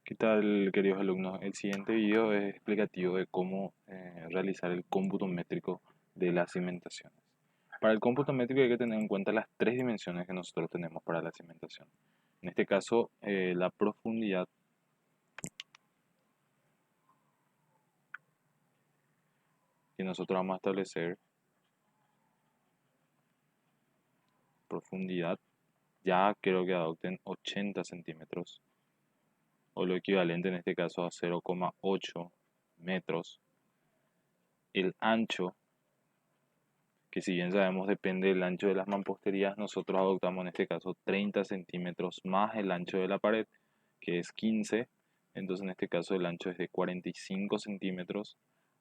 ¿Qué tal, queridos alumnos? El siguiente video es explicativo de cómo realizar el cómputo métrico de las cimentaciones. Para el cómputo métrico hay que tener en cuenta las tres dimensiones que nosotros tenemos para la cimentación. En este caso, la profundidad, que nosotros vamos a establecer profundidad, ya creo que adopten 80 centímetros, o lo equivalente en este caso a 0,8 metros. El ancho, que si bien sabemos depende del ancho de las mamposterías, nosotros adoptamos en este caso 30 centímetros más el ancho de la pared, que es 15. Entonces en este caso el ancho es de 45 centímetros,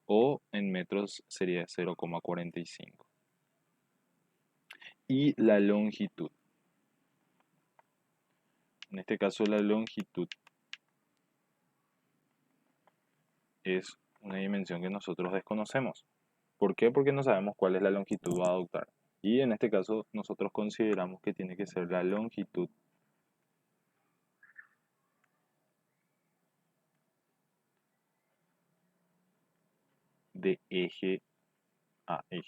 o en metros sería 0,45. Y la longitud, en este caso la longitud es una dimensión que nosotros desconocemos. ¿Por qué? Porque no sabemos cuál es la longitud a adoptar. Y en este caso nosotros consideramos que tiene que ser la longitud de eje a eje.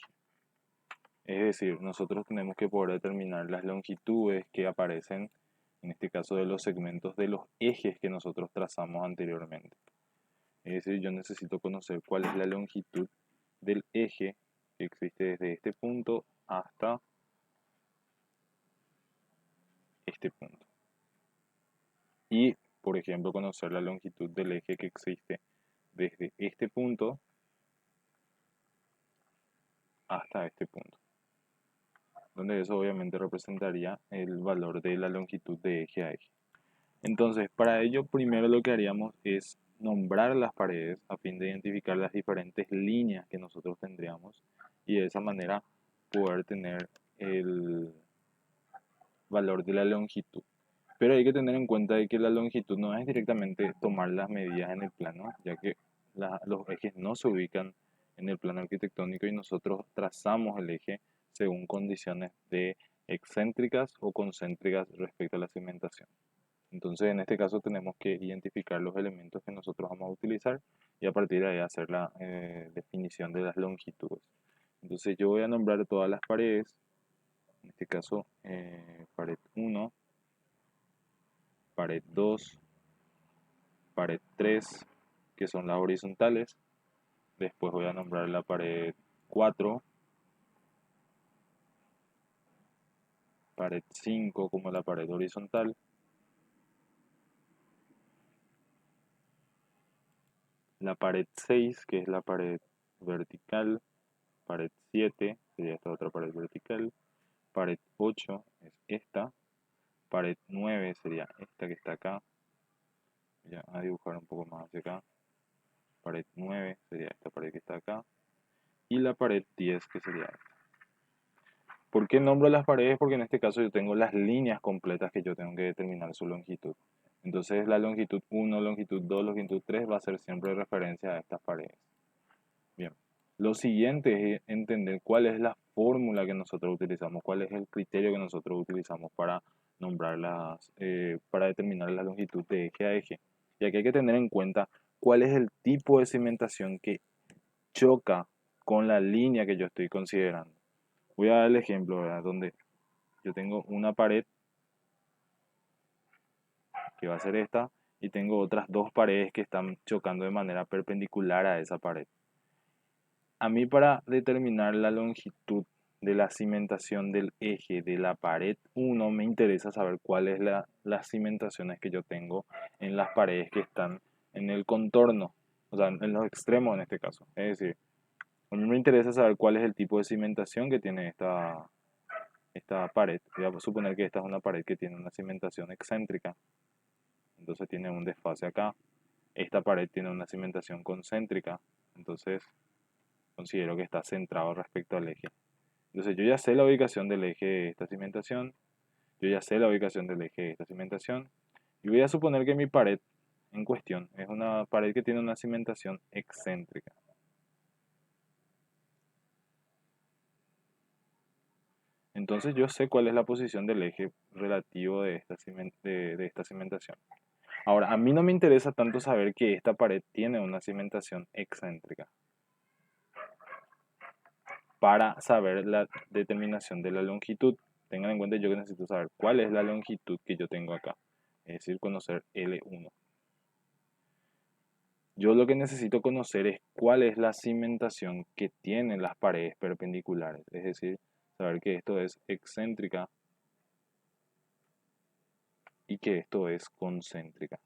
Es decir, nosotros tenemos que poder determinar las longitudes que aparecen, en este caso de los segmentos de los ejes que nosotros trazamos anteriormente. Es decir, yo necesito conocer cuál es la longitud del eje que existe desde este punto hasta este punto. Y, por ejemplo, conocer la longitud del eje que existe desde este punto hasta este punto, donde eso obviamente representaría el valor de la longitud de eje a eje. Entonces, para ello, primero lo que haríamos es nombrar las paredes a fin de identificar las diferentes líneas que nosotros tendríamos y de esa manera poder tener el valor de la longitud. Pero hay que tener en cuenta de que la longitud no es directamente tomar las medidas en el plano, ya que los ejes no se ubican en el plano arquitectónico y nosotros trazamos el eje según condiciones de excéntricas o concéntricas respecto a la cimentación. Entonces, en este caso tenemos que identificar los elementos que nosotros vamos a utilizar y a partir de ahí hacer la definición de las longitudes. Entonces, yo voy a nombrar todas las paredes, en este caso pared 1, pared 2, pared 3, que son las horizontales. Después voy a nombrar la pared 4, pared 5 como la pared horizontal, la pared 6, que es la pared vertical, pared 7 sería esta otra pared vertical, pared 8 es esta, pared 9 sería esta que está acá, voy a dibujar un poco más hacia acá, pared 9 sería esta pared que está acá, y la pared 10 que sería esta. ¿Por qué nombro las paredes? Porque en este caso yo tengo las líneas completas que yo tengo que determinar su longitud. Entonces la longitud 1, longitud 2, longitud 3 va a ser siempre referencia a estas paredes. Bien, lo siguiente es entender cuál es la fórmula que nosotros utilizamos, cuál es el criterio que nosotros utilizamos para nombrarlas, para determinar la longitud de eje a eje. Y aquí hay que tener en cuenta cuál es el tipo de cimentación que choca con la línea que yo estoy considerando. Voy a dar el ejemplo, ¿verdad? Donde yo tengo una pared que va a ser esta y tengo otras dos paredes que están chocando de manera perpendicular a esa pared. A mí para determinar la longitud de la cimentación del eje de la pared 1 me interesa saber cuáles las cimentaciones que yo tengo en las paredes que están en el contorno, o sea, en los extremos en este caso. Es decir, a mí me interesa saber cuál es el tipo de cimentación que tiene esta pared. Voy a suponer que esta es una pared que tiene una cimentación excéntrica, entonces tiene un desfase acá. Esta pared tiene una cimentación concéntrica, entonces considero que está centrado respecto al eje. Entonces yo ya sé la ubicación del eje de esta cimentación, yo ya sé la ubicación del eje de esta cimentación, y voy a suponer que mi pared en cuestión es una pared que tiene una cimentación excéntrica. Entonces yo sé cuál es la posición del eje relativo de esta cimentación. Ahora, a mí no me interesa tanto saber que esta pared tiene una cimentación excéntrica para saber la determinación de la longitud. Tengan en cuenta yo que necesito saber cuál es la longitud que yo tengo acá, es decir, conocer L1. Yo lo que necesito conocer es cuál es la cimentación que tienen las paredes perpendiculares, es decir, saber que esto es excéntrica y que esto es concéntrica.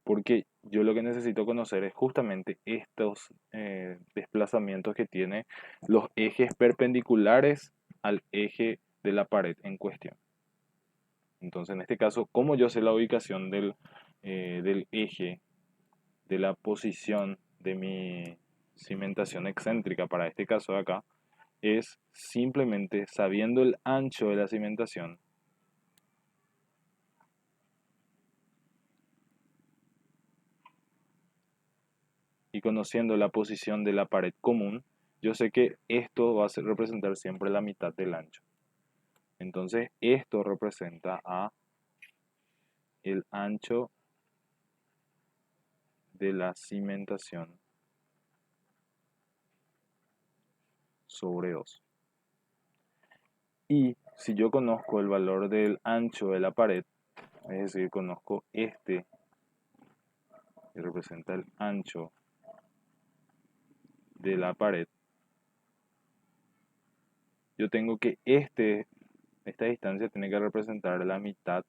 Porque yo lo que necesito conocer es justamente estos desplazamientos que tiene los ejes perpendiculares al eje de la pared en cuestión. Entonces, en este caso, como yo sé la ubicación del eje, de la posición de mi cimentación excéntrica para este caso de acá, es simplemente sabiendo el ancho de la cimentación y conociendo la posición de la pared común, yo sé que esto va a representar siempre la mitad del ancho. Entonces, esto representa a el ancho de la cimentación sobre 2. Y si yo conozco el valor del ancho de la pared, es decir, conozco este que representa el ancho de la pared, yo tengo que esta distancia tiene que representar la mitad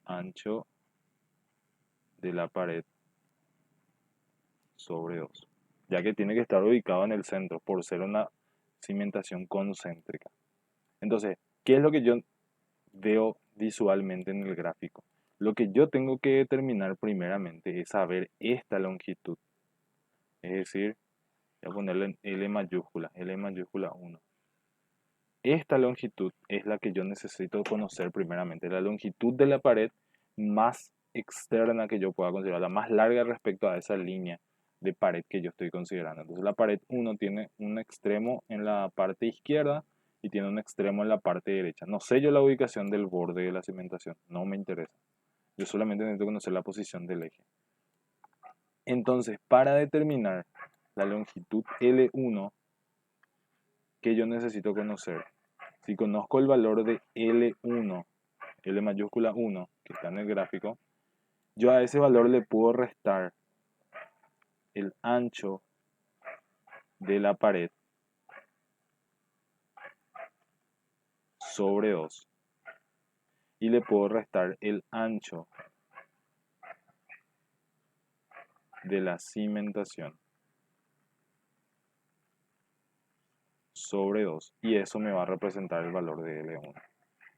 ancho de la pared sobre 2, ya que tiene que estar ubicado en el centro por ser una cimentación concéntrica. Entonces, ¿qué es lo que yo veo visualmente en el gráfico? Lo que yo tengo que determinar primeramente es saber esta longitud, es decir, voy a ponerle en L mayúscula 1. Esta longitud es la que yo necesito conocer primeramente, la longitud de la pared más externa que yo pueda considerar, la más larga respecto a esa línea de pared que yo estoy considerando. Entonces la pared 1 tiene un extremo en la parte izquierda y tiene un extremo en la parte derecha. No sé yo la ubicación del borde de la cimentación, no me interesa. Yo solamente necesito conocer la posición del eje. Entonces, para determinar la longitud L1 que yo necesito conocer, si conozco el valor de L1, L mayúscula 1, que está en el gráfico, yo a ese valor le puedo restar el ancho de la pared sobre 2 y le puedo restar el ancho de la cimentación sobre 2 y eso me va a representar el valor de L1.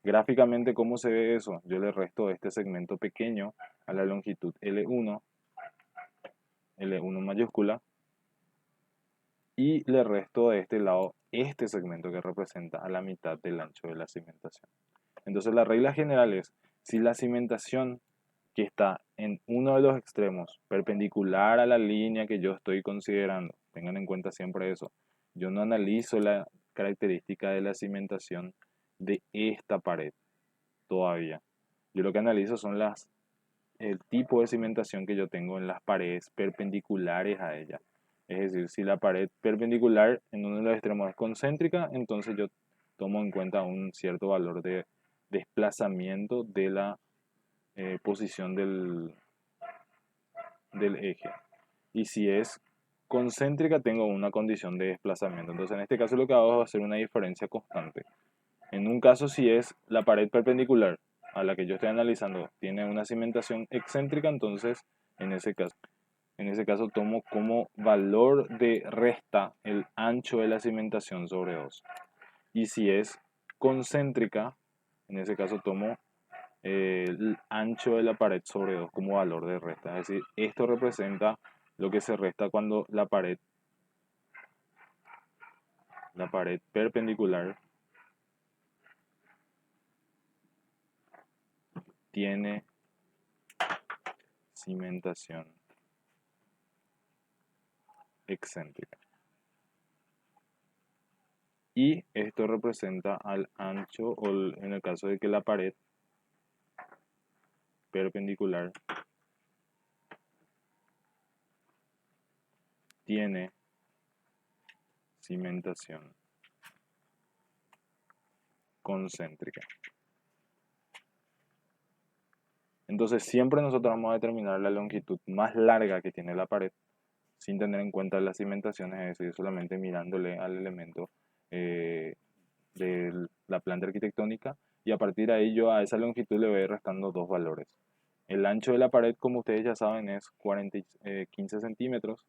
Gráficamente, ¿cómo se ve eso? Yo le resto este segmento pequeño a la longitud L1, L1 mayúscula, y le resto de este lado este segmento que representa a la mitad del ancho de la cimentación. Entonces la regla general es, si la cimentación que está en uno de los extremos, perpendicular a la línea que yo estoy considerando, tengan en cuenta siempre eso, yo no analizo la característica de la cimentación de esta pared todavía. Yo lo que analizo son el tipo de cimentación que yo tengo en las paredes perpendiculares a ella. Es decir, si la pared perpendicular en uno de los extremos es concéntrica, entonces yo tomo en cuenta un cierto valor de desplazamiento de la posición del eje. Y si es concéntrica, tengo una condición de desplazamiento. Entonces, en este caso lo que hago es hacer una diferencia constante. En un caso, si es la pared perpendicular a la que yo estoy analizando tiene una cimentación excéntrica, entonces en ese caso tomo como valor de resta el ancho de la cimentación sobre 2. Y si es concéntrica, en ese caso tomo el ancho de la pared sobre 2 como valor de resta. Es decir, esto representa lo que se resta cuando la pared perpendicular tiene cimentación excéntrica. Y esto representa al ancho, o en el caso de que la pared perpendicular tiene cimentación concéntrica. Entonces siempre nosotros vamos a determinar la longitud más larga que tiene la pared sin tener en cuenta las cimentaciones, es decir, solamente mirándole al elemento eh, de la planta arquitectónica, y a partir de ahí yo a esa longitud le voy restando dos valores. El ancho de la pared, como ustedes ya saben, es 15 centímetros,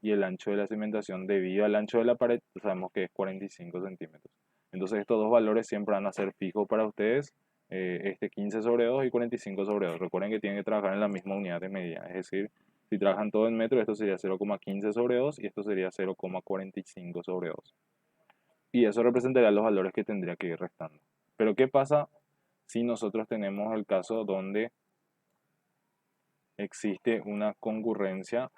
y el ancho de la cimentación debido al ancho de la pared sabemos que es 45 centímetros. Entonces estos dos valores siempre van a ser fijos para ustedes, 15 sobre 2 y 45 sobre 2. Recuerden que tienen que trabajar en la misma unidad de medida, es decir, si trabajan todo en metros, esto sería 0,15 sobre 2 y esto sería 0,45 sobre 2. Y eso representaría los valores que tendría que ir restando. Pero ¿qué pasa si nosotros tenemos el caso donde existe una concurrencia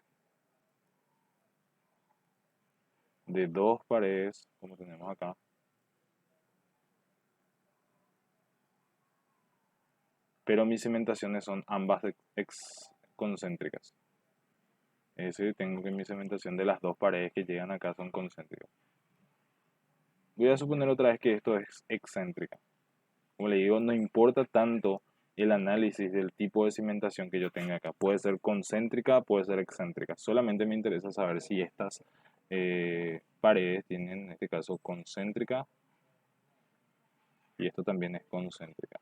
de dos paredes, como tenemos acá, pero mis cimentaciones son ambas concéntricas? Es decir, tengo que mi cimentación de las dos paredes que llegan acá son concéntricas. Voy a suponer otra vez que esto es excéntrica. Como le digo, no importa tanto el análisis del tipo de cimentación que yo tenga acá. Puede ser concéntrica, puede ser excéntrica. Solamente me interesa saber si estas paredes tienen, en este caso, concéntrica, y esto también es concéntrica.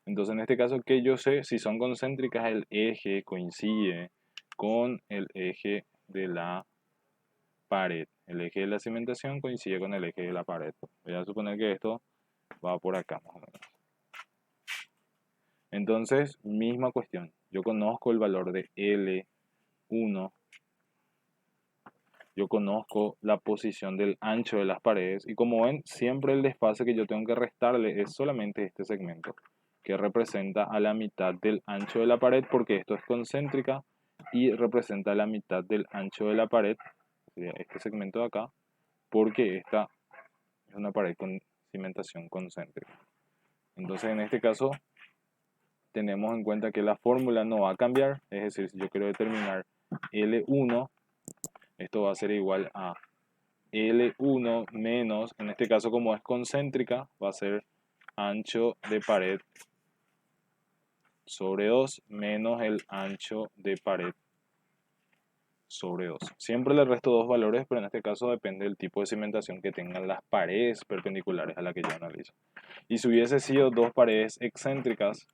Entonces, en este caso, que yo sé si son concéntricas, el eje coincide con el eje de la pared. El eje de la cimentación coincide con el eje de la pared. Voy a suponer que esto va por acá, más o menos. Entonces, misma cuestión. Yo conozco el valor de L1. Yo conozco la posición del ancho de las paredes. Y como ven, siempre el desfase que yo tengo que restarle es solamente este segmento, que representa a la mitad del ancho de la pared, porque esto es concéntrica, y representa la mitad del ancho de la pared, sería este segmento de acá, porque esta es una pared con cimentación concéntrica. Entonces, en este caso, tenemos en cuenta que la fórmula no va a cambiar, es decir, si yo quiero determinar L1, esto va a ser igual a L1 menos, en este caso como es concéntrica, va a ser ancho de pared sobre 2 menos el ancho de pared sobre 2. Siempre le resto dos valores, pero en este caso depende del tipo de cimentación que tengan las paredes perpendiculares a la que yo analizo. Y si hubiese sido dos paredes excéntricas,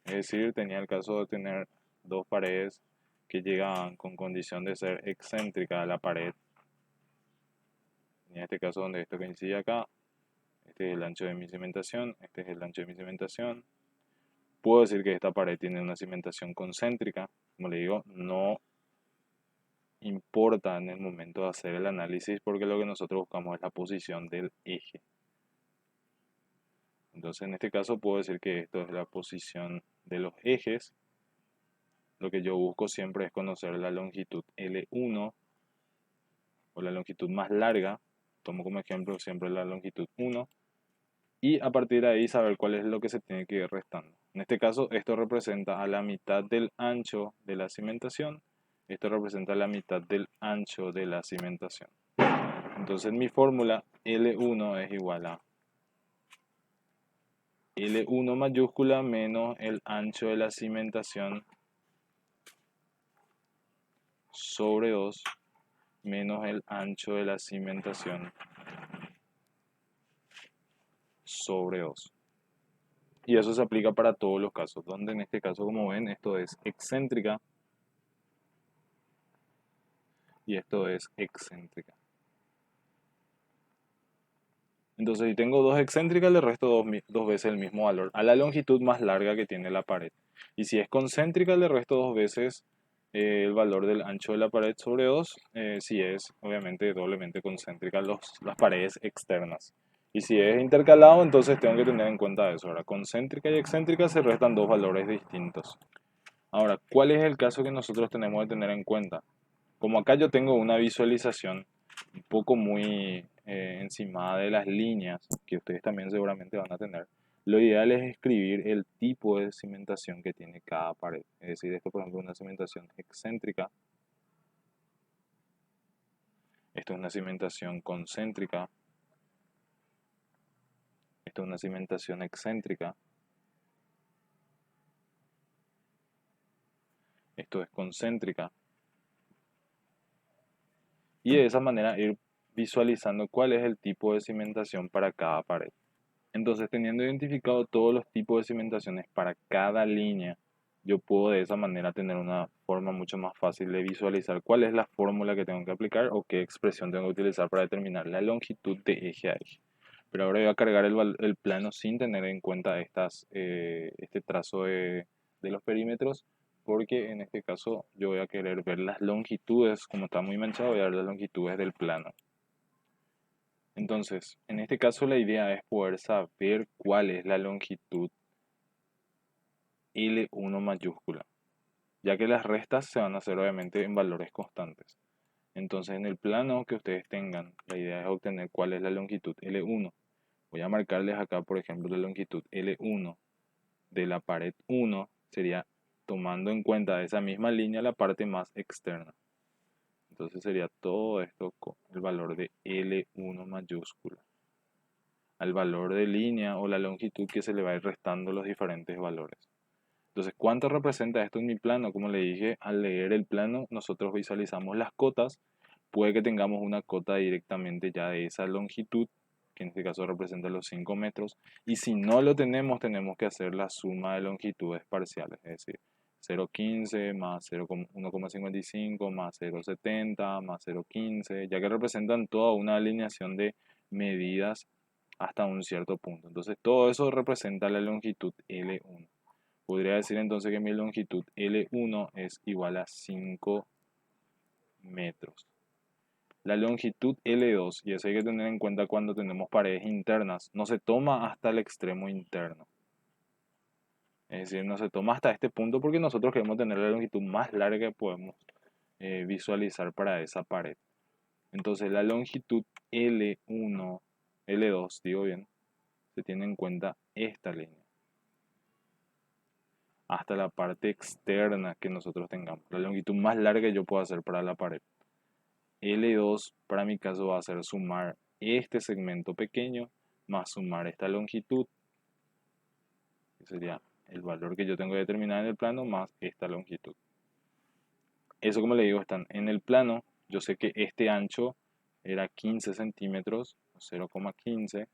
es decir, tenía el caso de tener dos paredes que llegaban con condición de ser excéntrica a la pared. En este caso donde esto coincide acá, este es el ancho de mi cimentación, este es el ancho de mi cimentación. Puedo decir que esta pared tiene una cimentación concéntrica. Como le digo, no importa en el momento de hacer el análisis porque lo que nosotros buscamos es la posición del eje. Entonces en este caso puedo decir que esto es la posición de los ejes. Lo que yo busco siempre es conocer la longitud L1 o la longitud más larga. Tomo como ejemplo siempre la longitud 1 y a partir de ahí saber cuál es lo que se tiene que ir restando. En este caso esto representa a la mitad del ancho de la cimentación. Esto representa la mitad del ancho de la cimentación. Entonces mi fórmula L1 es igual a L1 mayúscula menos el ancho de la cimentación sobre 2 menos el ancho de la cimentación sobre 2. Y eso se aplica para todos los casos, donde en este caso, como ven, esto es excéntrica y esto es excéntrica. Entonces, si tengo dos excéntricas, le resto dos veces el mismo valor a la longitud más larga que tiene la pared. Y si es concéntrica, le resto dos veces el valor del ancho de la pared sobre 2, si es obviamente doblemente concéntrica las paredes externas. Y si es intercalado, entonces tengo que tener en cuenta eso. Ahora, concéntrica y excéntrica se restan dos valores distintos. Ahora, ¿cuál es el caso que nosotros tenemos que tener en cuenta? Como acá yo tengo una visualización un poco muy encima de las líneas, que ustedes también seguramente van a tener, lo ideal es escribir el tipo de cimentación que tiene cada pared. Es decir, esto por ejemplo es una cimentación excéntrica, esto es una cimentación concéntrica, esto es una cimentación excéntrica, esto es concéntrica, y de esa manera ir visualizando cuál es el tipo de cimentación para cada pared. Entonces, teniendo identificado todos los tipos de cimentaciones para cada línea, yo puedo de esa manera tener una forma mucho más fácil de visualizar cuál es la fórmula que tengo que aplicar o qué expresión tengo que utilizar para determinar la longitud de eje a eje. Pero ahora voy a cargar el plano sin tener en cuenta este trazo de los perímetros, porque en este caso yo voy a querer ver las longitudes, como está muy manchado, voy a ver las longitudes del plano. Entonces, en este caso la idea es poder saber cuál es la longitud L1 mayúscula, ya que las restas se van a hacer obviamente en valores constantes. Entonces, en el plano que ustedes tengan, la idea es obtener cuál es la longitud L1. Voy a marcarles acá, por ejemplo, la longitud L1 de la pared 1 sería tomando en cuenta de esa misma línea la parte más externa. Entonces sería todo esto con el valor de L1 mayúscula al valor de línea o la longitud que se le va a ir restando los diferentes valores. Entonces, ¿cuánto representa esto en mi plano? Como le dije, al leer el plano, nosotros visualizamos las cotas. Puede que tengamos una cota directamente ya de esa longitud, que en este caso representa los 5 metros. Y si no lo tenemos, tenemos que hacer la suma de longitudes parciales, es decir, 0,15 más 1,55 más 0,70 más 0,15, ya que representan toda una alineación de medidas hasta un cierto punto. Entonces, todo eso representa la longitud L1. Podría decir entonces que mi longitud L1 es igual a 5 metros. La longitud L2, y eso hay que tener en cuenta cuando tenemos paredes internas, no se toma hasta el extremo interno. Es decir, no se toma hasta este punto porque nosotros queremos tener la longitud más larga que podemos visualizar para esa pared. Entonces la longitud L1, L2, digo bien, se tiene en cuenta esta línea hasta la parte externa que nosotros tengamos. La longitud más larga que yo puedo hacer para la pared. L2 para mi caso va a ser sumar este segmento pequeño más sumar esta longitud, que sería el valor que yo tengo que determinar en el plano más esta longitud. Eso, como le digo, están en el plano. Yo sé que este ancho era 15 centímetros, 0,15.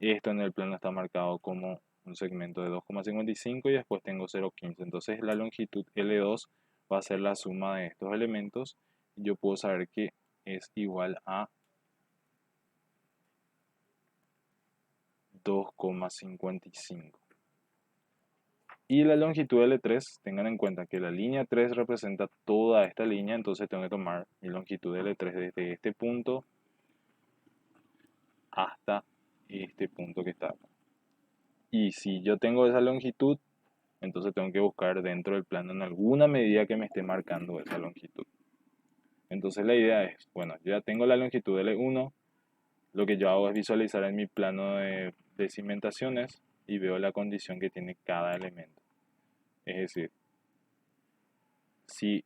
Esto en el plano está marcado como un segmento de 2,55 y después tengo 0,15. Entonces la longitud L2 va a ser la suma de estos elementos. Yo puedo saber que es igual a 2,55. Y la longitud L3, tengan en cuenta que la línea 3 representa toda esta línea, entonces tengo que tomar mi longitud L3 desde este punto hasta este punto que está acá. Y si yo tengo esa longitud, entonces tengo que buscar dentro del plano en alguna medida que me esté marcando esa longitud. Entonces la idea es, bueno, yo ya tengo la longitud L1, lo que yo hago es visualizar en mi plano de cimentaciones y veo la condición que tiene cada elemento. Es decir, si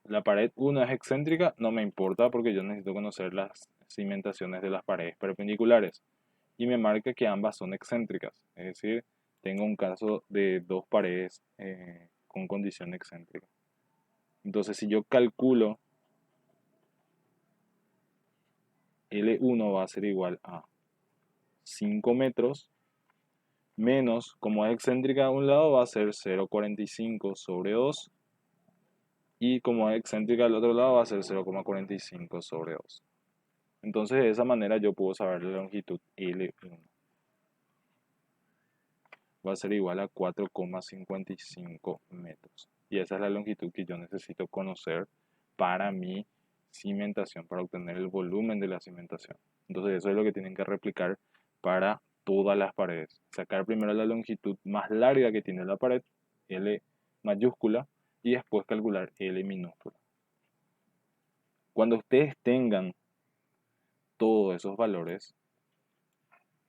la pared 1 es excéntrica, no me importa porque yo necesito conocer las cimentaciones de las paredes perpendiculares. Y me marca que ambas son excéntricas. Es decir, tengo un caso de dos paredes con condición excéntrica. Entonces, si yo calculo L1 va a ser igual a 5 metros menos, como es excéntrica a un lado, va a ser 0,45 sobre 2 y como es excéntrica al otro lado va a ser 0,45 sobre 2. Entonces de esa manera yo puedo saber la longitud L1. Va a ser igual a 4,55 metros. Y esa es la longitud que yo necesito conocer para mi cimentación, para obtener el volumen de la cimentación. Entonces eso es lo que tienen que replicar para todas las paredes. Sacar primero la longitud más larga que tiene la pared, L mayúscula, y después calcular L minúscula. Cuando ustedes tengan todos esos valores,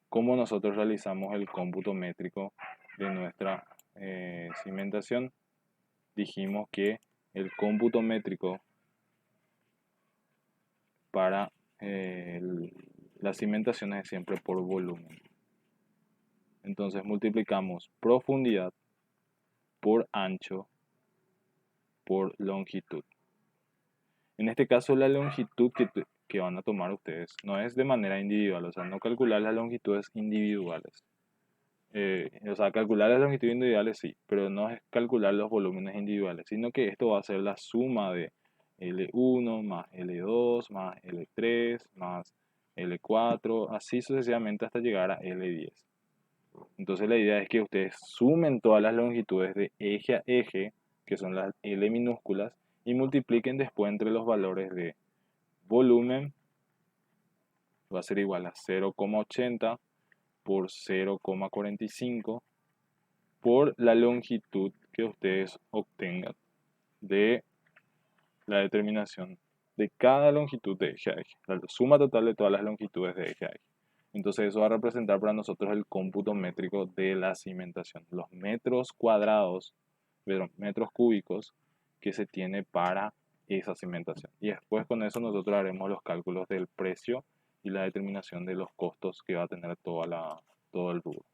¿cómo nosotros realizamos el cómputo métrico de nuestra cimentación? Dijimos que el cómputo métrico para las cimentaciones es siempre por volumen. Entonces multiplicamos profundidad por ancho por longitud. En este caso la longitud que van a tomar ustedes no es de manera individual, o sea, no calcular las longitudes individuales. O sea, calcular las longitudes individuales sí, pero no es calcular los volúmenes individuales, sino que esto va a ser la suma de L1 más L2 más L3 más L4, así sucesivamente hasta llegar a L10. Entonces la idea es que ustedes sumen todas las longitudes de eje a eje, que son las L minúsculas, y multipliquen después entre los valores de volumen, va a ser igual a 0,80 por 0,45 por la longitud que ustedes obtengan de la determinación de cada longitud de eje a eje, la suma total de todas las longitudes de eje a eje. Entonces eso va a representar para nosotros el cómputo métrico de la cimentación, los metros cuadrados, metros cúbicos que se tiene para esa cimentación. Y después con eso nosotros haremos los cálculos del precio y la determinación de los costos que va a tener todo el rubro.